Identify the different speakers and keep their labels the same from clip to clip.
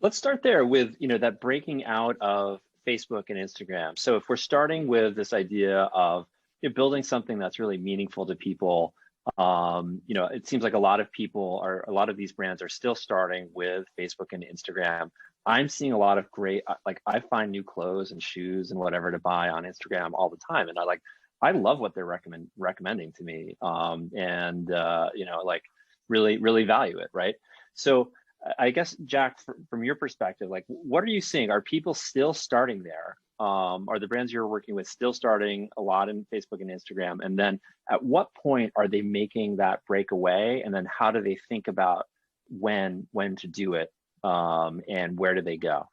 Speaker 1: Let's start there with, that breaking out of Facebook and Instagram. So if we're starting with this idea of building something that's really meaningful to people, it seems like a lot of these brands are still starting with Facebook and Instagram. I'm seeing a lot of great, like I find new clothes and shoes and whatever to buy on Instagram all the time. And I love what they're recommending to me. Really, really value it. Right. So I guess, Jack, from your perspective, like, what are you seeing? Are people still starting there? Are the brands you're working with still starting a lot in Facebook and Instagram? And then at what point are they making that breakaway? And then how do they think about when to do it? And where do they go?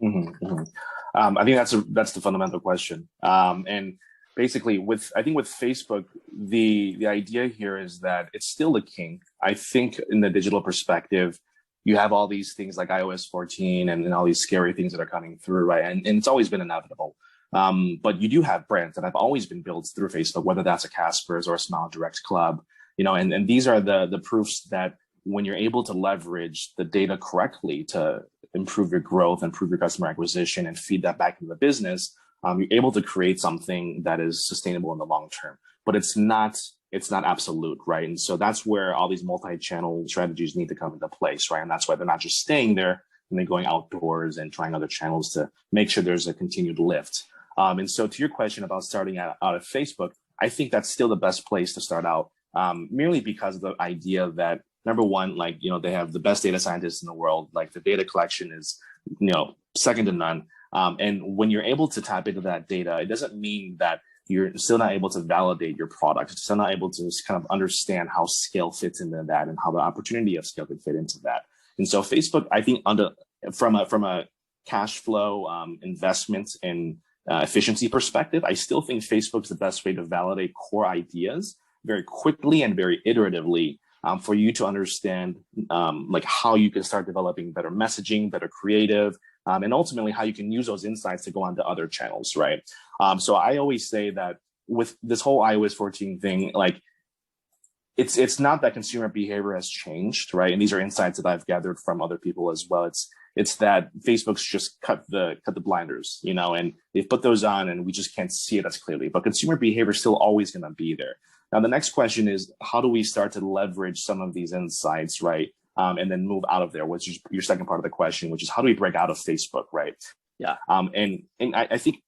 Speaker 2: I think that's the fundamental question. And basically, I think with Facebook, the idea here is that it's still the king. I think in the digital perspective, you have all these things like iOS 14 and all these scary things that are coming through, right? And it's always been inevitable. But you do have brands that have always been built through Facebook, whether that's a Casper's or a Smile Direct Club, and these are the proofs that when you're able to leverage the data correctly to improve your growth, improve your customer acquisition, and feed that back into the business, you're able to create something that is sustainable in the long term. But it's not absolute, right? And so that's where all these multi-channel strategies need to come into place, right? And that's why they're not just staying there and then going outdoors and trying other channels to make sure there's a continued lift. And so to your question about starting out of Facebook, I think that's still the best place to start out, merely because of the idea that, number one, they have the best data scientists in the world. Like, the data collection is, second to none. And when you're able to tap into that data, it doesn't mean that you're still not able to validate your product. You're still not able to kind of understand how scale fits into that and how the opportunity of scale could fit into that. And so Facebook, I think from a cash flow, investment and efficiency perspective, I still think Facebook's the best way to validate core ideas very quickly and very iteratively, for you to understand how you can start developing better messaging, better creative, and ultimately how you can use those insights to go on to other channels, right? So I always say that with this whole iOS 14 thing, it's not that consumer behavior has changed, right? And these are insights that I've gathered from other people as well. It's that Facebook's just cut the blinders, and they've put those on and we just can't see it as clearly. But consumer behavior is still always going to be there. Now, the next question is, how do we start to leverage some of these insights, right? And then move out of there, which is your second part of the question, which is how do we break out of Facebook, right?
Speaker 1: Yeah.
Speaker 2: And I think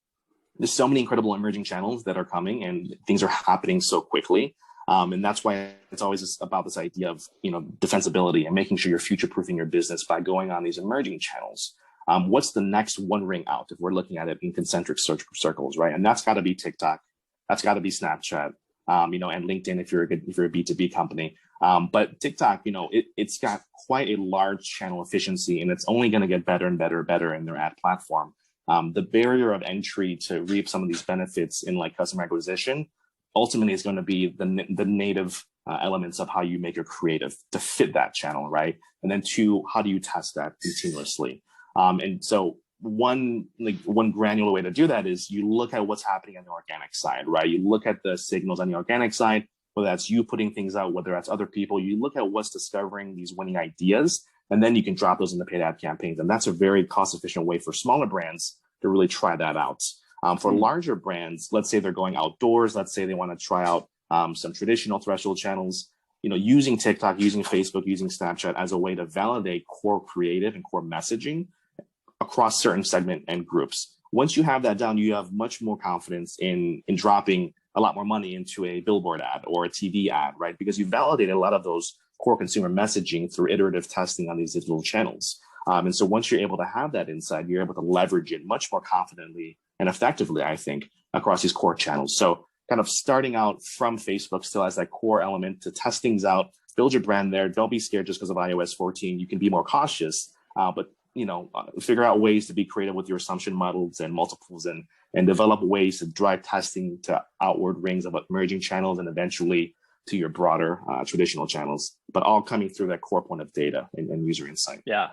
Speaker 2: there's so many incredible emerging channels that are coming and things are happening so quickly. And that's why it's always about this idea of, defensibility and making sure you're future-proofing your business by going on these emerging channels. What's the next one ring out if we're looking at it in concentric circles, right? And that's got to be TikTok. That's got to be Snapchat, and LinkedIn if you're a B2B company. But TikTok, it's got quite a large channel efficiency, and it's only going to get better and better in their ad platform. The barrier of entry to reap some of these benefits in customer acquisition ultimately is going to be the native elements of how you make your creative to fit that channel, right? And then two, how do you test that continuously? And so one granular way to do that is you look at what's happening on the organic side, right? You look at the signals on the organic side, whether that's you putting things out, whether that's other people. You look at what's discovering these winning ideas, and then you can drop those into paid ad campaigns. And that's a very cost-efficient way for smaller brands to really try that out. For larger brands, let's say they're going outdoors, let's say they want to try out some traditional terrestrial channels, using TikTok, using Facebook, using Snapchat as a way to validate core creative and core messaging across certain segment and groups. Once you have that down, you have much more confidence in dropping a lot more money into a billboard ad or a TV ad, right? Because you validated a lot of those core consumer messaging through iterative testing on these digital channels. And so once you're able to have that insight, you're able to leverage it much more confidently and effectively, I think, across these core channels. So kind of starting out from Facebook still as that core element to test things out, build your brand there. Don't be scared just because of iOS 14. You can be more cautious, but figure out ways to be creative with your assumption models and multiples and develop ways to drive testing to outward rings of emerging channels and eventually to your broader traditional channels, but all coming through that core point of data and user insight.
Speaker 1: Yeah,